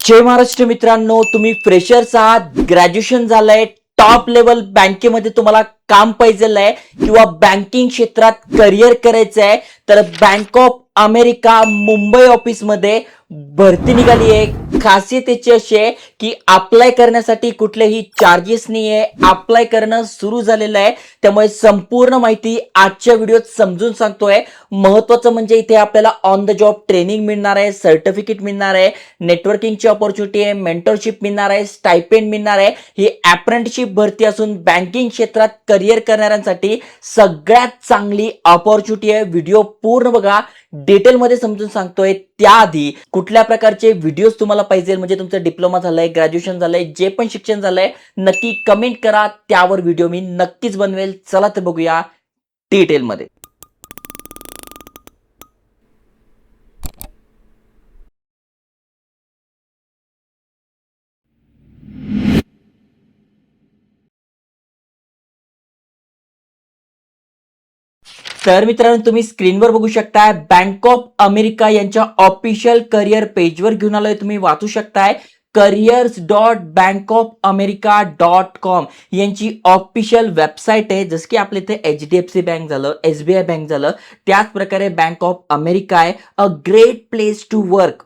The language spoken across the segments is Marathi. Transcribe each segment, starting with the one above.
जय महाराष्ट्र मित्रांनो, तुम्ही फ्रेशर्स आहात, ग्रॅज्युएशन झालंय, टॉप लेवल बँकेमध्ये तुम्हाला काम पाहिजे आहे किंवा बँकिंग क्षेत्रात करिअर करायचं आहे, तर बँक ऑफ अमेरिका मुंबई ऑफिसमध्ये भरती निघाली आहे. खासियत याची अशी आहे की अप्लाय करण्यासाठी कुठलेही चार्जेस नाही आहे. अप्लाय करणं सुरू झालेलं आहे, त्यामुळे संपूर्ण माहिती आजच्या व्हिडिओत समजून सांगतोय. महत्वाचं म्हणजे इथे आपल्याला ऑन द जॉब ट्रेनिंग मिळणार आहे, सर्टिफिकेट मिळणार आहे, नेटवर्किंगची ऑपॉर्च्युनिटी आहे, मेंटरशिप मिळणार आहे, स्टायपेंड मिळणार आहे. ही अप्रेंटिसशिप भरती असून बँकिंग क्षेत्रात करिअर करणाऱ्यांसाठी सगळ्यात चांगली ऑपॉर्च्युनिटी आहे. व्हिडिओ पूर्ण बघा, डिटेलमध्ये समजून सांगतोय. त्याआधी कुठल्या प्रकारचे व्हिडिओज तुम्हाला पाहिजे, म्हणजे तुमचं डिप्लोमा झालंय, ग्रॅज्युएशन झालंय, जे पण शिक्षण झालंय, नक्की कमेंट करा. त्यावर व्हिडिओ मी नक्कीच बनवेल. चला तर बघूया डिटेलमध्ये. तर मित्रांनो, तुम्ही स्क्रीनवर बघू शकताय, बँक ऑफ अमेरिका यांच्या ऑफिशियल करिअर पेजवर घेऊन आलोय. तुम्ही वाचू शकताय careers.bankofamerica.com यांची ऑफिशियल वेबसाईट आहे. जसं की आपल्या इथे HDFC बँक झालं, SBI बँक झालं, त्याच प्रकारे बँक ऑफ अमेरिका आहे. A great place to work,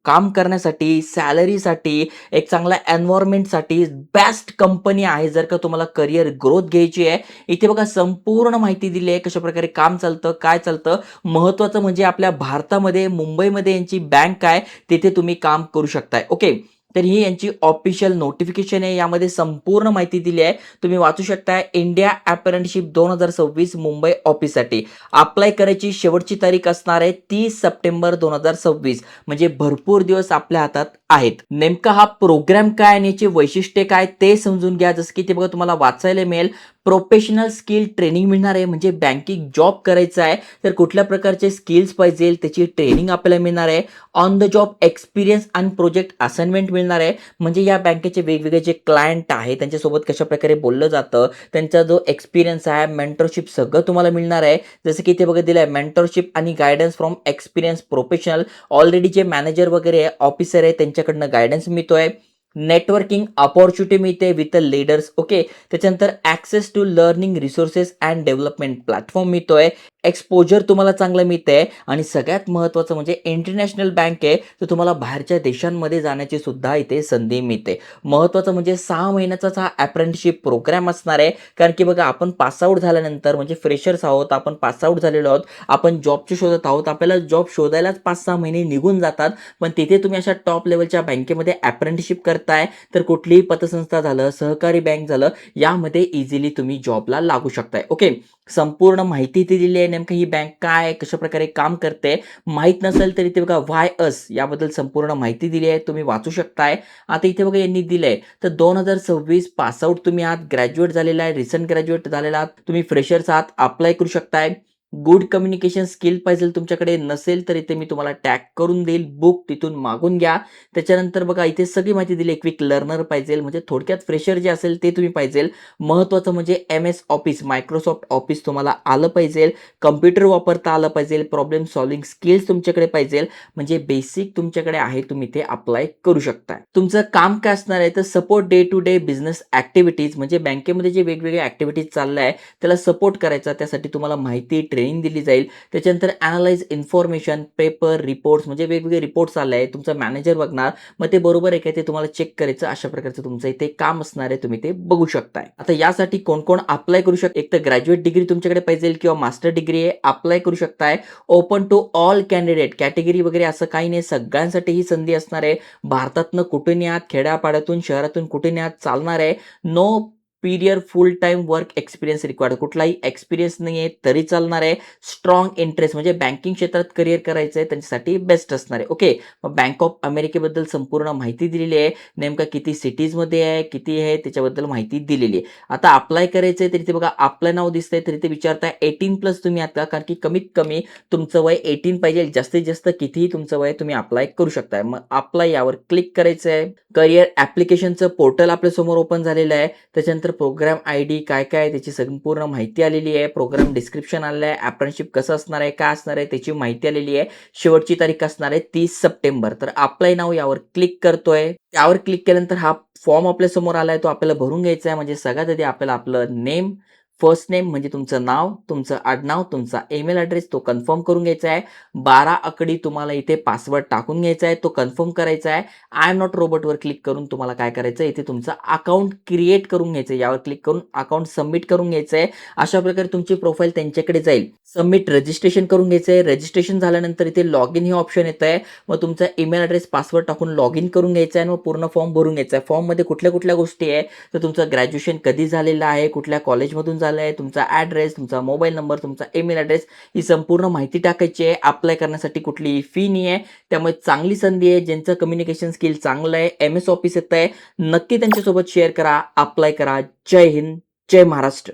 काम करण्यासाठी, सॅलरीसाठी, एक चांगल्या एन्व्हायरमेंटसाठी बेस्ट कंपनी आहे. जर का तुम्हाला करिअर ग्रोथ घ्यायची आहे, इथे बघा संपूर्ण माहिती दिली आहे. कशा प्रकारे काम चालतं, काय चालतं. महत्वाचं म्हणजे आपल्या भारतामध्ये मुंबईमध्ये यांची बँक आहे, तिथे तुम्ही काम करू शकताय. ओके, तर ही यांची ऑफिशियल नोटिफिकेशन आहे. यामध्ये संपूर्ण माहिती दिली आहे, तुम्ही वाचू शकताय. इंडिया अप्रेंटिसशिप 2026 मुंबई ऑफिससाठी अप्लाय करायची शेवटची तारीख असणार आहे 30 सप्टेंबर 2026. म्हणजे भरपूर दिवस आपल्या हातात आहेत. नेमका हा प्रोग्राम काय आणि याची वैशिष्ट्ये काय ते समजून घ्या. जसं की ते बघा तुम्हाला वाचायला मिळेल, प्रोफेशनल स्किल ट्रेनिंग मिळणार आहे. म्हणजे बँकिंग जॉब करायचा आहे तर कुठल्या प्रकारचे स्किल्स पाहिजे त्याची ट्रेनिंग आपल्याला मिळणार आहे. ऑन द जॉब एक्सपिरियन्स आणि प्रोजेक्ट असाइनमेंट मिळणार आहे. म्हणजे या बँकेचे वेगवेगळे जे क्लायंट आहे त्यांच्यासोबत कशा प्रकारे बोललं जातं, त्यांचा जो एक्सपिरियन्स आहे, मेंटरशिप सगळं तुम्हाला मिळणार आहे. जसं की ते बघा दिलं आहे, मेंटरशिप आणि guidance from experience professional. Already जे मॅनेजर वगैरे ऑफिसर आहे त्यांच्याकडनं गायडन्स मिळतोय. नेटवर्किंग अपॉर्च्युनिटी मिळते विथ लीडर्स. ओके, त्याच्यानंतर access to learning resources and development platform मिळतोय. एक्सपोजर तुम्हाला चांगलं मिळतंय आणि सगळ्यात महत्त्वाचं म्हणजे इंटरनॅशनल बँक आहे, तर तुम्हाला बाहेरच्या देशांमध्ये जाण्याची सुद्धा इथे संधी मिळते. महत्त्वाचं म्हणजे 6 महिन्याचाच हा अप्रेंटिसशिप प्रोग्राम असणार आहे. कारण की बघा, आपण पासआउट झाल्यानंतर म्हणजे फ्रेशर्स आहोत, आपण पासआउट झालेलो आहोत, आपण जॉबची शोधत आहोत, आपल्याला जॉब शोधायलाच 5-6 महिने निघून जातात. पण तिथे तुम्ही अशा टॉप लेवलच्या बँकेमध्ये अप्रेंटिसशिप करताय तर कुठलीही पतसंस्था झालं, सहकारी बँक झालं, यामध्ये इझिली तुम्ही जॉबला लागू शकताय. ओके, संपूर्ण माहिती ती दिली आहे. नेमकं ही बँक काय, कशा प्रकारे काम करते, माहित नसेल तर इथे बघा व्हाय अस याबद्दल संपूर्ण माहिती दिली आहे, तुम्ही वाचू शकताय. आता इथे बघा यांनी दिलंय, तर 2026 पासआउट तुम्ही आहात, ग्रॅज्युएट झालेला आहे, रिसेंट ग्रॅज्युएट झालेला आहात, तुम्ही फ्रेशर्स आहात, अप्लाय करू शकताय. गुड कम्युनिकेशन स्किल पाहिजे, तुमच्याकडे नसेल तर इथे मी तुम्हाला टॅग करून देईल, बुक तिथून मागून घ्या. त्याच्यानंतर बघा इथे सगळी माहिती दिली. क्विक लर्नर पाहिजे, म्हणजे थोडक्यात फ्रेशर जे असेल ते तुम्ही पाहिजे. महत्वाचं म्हणजे MS ऑफिस, मायक्रोसॉफ्ट ऑफिस तुम्हाला आलं पाहिजे, कम्प्युटर वापरता आलं पाहिजे, प्रॉब्लेम सॉल्विंग स्किल्स तुमच्याकडे पाहिजे. म्हणजे बेसिक तुमच्याकडे आहे, तुम्ही ते अप्लाय करू शकता. तुमचं काम काय असणार आहे, तर support day to day business activities, म्हणजे बँकेमध्ये जे वेगवेगळे ऍक्टिव्हिटीज चालल्या आहे त्याला सपोर्ट करायचा, त्यासाठी तुम्हाला माहिती ट्रेनिंग दिली जाईल. त्याच्यानंतर अनालाइज इन्फॉर्मेशन, पेपर रिपोर्ट्स, म्हणजे वेगवेगळे रिपोर्ट्स आले आहे, तुमचा मॅनेजर बघणार, मग ते बरोबर आहे का ते तुम्हाला चेक करायचं. अशा प्रकारचं तुमचं इथे काम असणार आहे, तुम्ही ते बघू शकताय. आता यासाठी कोण कोण अप्लाय करू शकता, एक तर ग्रॅज्युएट डिग्री तुमच्याकडे पाहिजे किंवा मास्टर डिग्री आहे, अप्लाय करू शकताय. Open to all candidate, category वगैरे असं काही नाही, सगळ्यांसाठी ही संधी असणार आहे. भारतातनं कुठे नाही आहात, खेड्यापाड्यातून शहरातून कुठे नाही आहात, चालणार आहे. No period full time work experience required, कुठलाही एक्सपिरियन्स नाही आहे तरी चालणार आहे. स्ट्रॉंग इंटरेस्ट, म्हणजे बँकिंग क्षेत्रात करिअर करायचं आहे त्यांच्यासाठी बेस्ट असणार आहे. ओके, मग बँक ऑफ अमेरिकेबद्दल संपूर्ण माहिती दिलेली आहे, नेमका किती सिटीजमध्ये आहे, किती आहे त्याच्याबद्दल माहिती दिलेली आहे. आता अप्लाय करायचं आहे तर इथे बघा आपलं नाव दिसतंय, तर इथे विचारताय 18+ तुम्ही आहात का, कारण की कमीत कमी तुमचं वय 18 पाहिजे, जास्तीत जास्त कितीही तुमचं वय तुम्ही अप्लाय करू शकताय. मग अप्लाय यावर क्लिक करायचं आहे. करिअर ऍप्लिकेशनचं पोर्टल आपल्या समोर ओपन झालेलं आहे. त्याच्यानंतर त्यानंतर प्रोग्राम आयडी काय-काय आहे त्याची संपूर्ण माहिती आलेली आहे. प्रोग्राम डिस्क्रिप्शन आलेलं आहे. अप्रेंटिसशिप कसं असणार आहे, काय असणार आहे त्याची माहिती आलेली आहे. शेवटची तारीख असणार आहे 30 सप्टेंबर. तर अप्लाय नाऊ यावर क्लिक करतोय. त्यावर क्लिक केल्यानंतर हा फॉर्म आपल्यासमोर आलाय तो आपल्याला भरून घ्यायचा आहे. म्हणजे सगळ्यात आधी आपल्याला आपलं नेम, फर्स्ट नेम म्हणजे तुमचं नाव, तुमचं आडनाव, तुमचा ईमेल ॲड्रेस तो कन्फर्म करून घ्यायचा आहे. 12 आकडी तुम्हाला इथे पासवर्ड टाकून घ्यायचा आहे. तो कन्फर्म करायचा आहे. आय एम नॉट रोबोटवर क्लिक करून तुम्हाला काय करायचं आहे, इथे तुमचं अकाउंट क्रिएट करून घ्यायचं आहे. यावर क्लिक करून अकाउंट सबमिट करून घ्यायचं आहे. अशा प्रकारे तुमची प्रोफाईल त्यांच्याकडे जाईल. सबमिट रजिस्ट्रेशन करून घ्यायचं आहे. रजिस्ट्रेशन झाल्यानंतर इथे लॉग इन हे ऑप्शन येतं आहे. मग तुमचा ईमेल ॲड्रेस, पासवर्ड टाकून लॉग इन करून घ्यायचा आहे आणि मग पूर्ण फॉर्म भरून घ्यायचा आहे. फॉर्ममध्ये कुठल्या-कुठल्या गोष्टी आहे, तर तुमचं ग्रॅज्युएशन कधी झालेलं आहे, कुठल्या कॉलेजमधून झालं आहे, तुमचा ॲड्रेस, तुमचा मोबाईल नंबर, तुमचा ईमेल ॲड्रेस ही संपूर्ण माहिती टाकायची आहे. अप्लाय करण्यासाठी कुठलीही फी नाही आहे. त्यामुळे चांगली संधी आहे. ज्यांचं कम्युनिकेशन स्किल चांगलं आहे, एम-एस ऑफिस येत आहे, नक्की त्यांच्यासोबत शेअर करा, अप्लाय करा. जय हिंद, जय महाराष्ट्र.